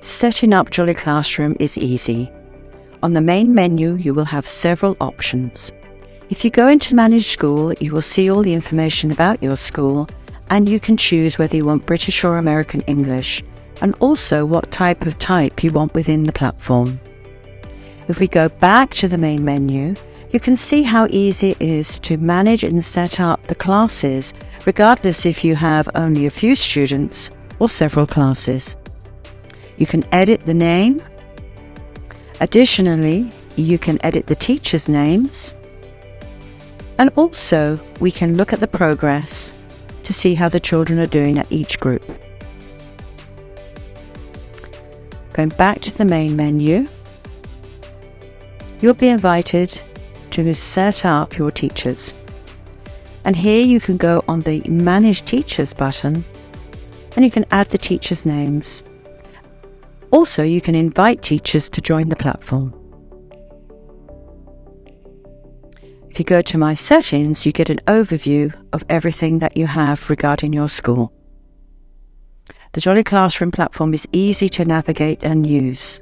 Setting up Jolly Classroom is easy. On the main menu, you will have several options. If you go into Manage School, you will see all the information about your school, and you can choose whether you want British or American English, and also what type you want within the platform. If we go back to the main menu, you can see how easy it is to manage and set up the classes, regardless if you have only a few students or several classes. You can edit the name. Additionally, you can edit the teachers' names. And also, we can look at the progress to see how the children are doing at each group. Going back to the main menu, you'll be invited to set up your teachers. And here you can go on the Manage Teachers button and you can add the teachers' names. Also, you can invite teachers to join the platform. If you go to My Settings, you get an overview of everything that you have regarding your school. The Jolly Classroom platform is easy to navigate and use.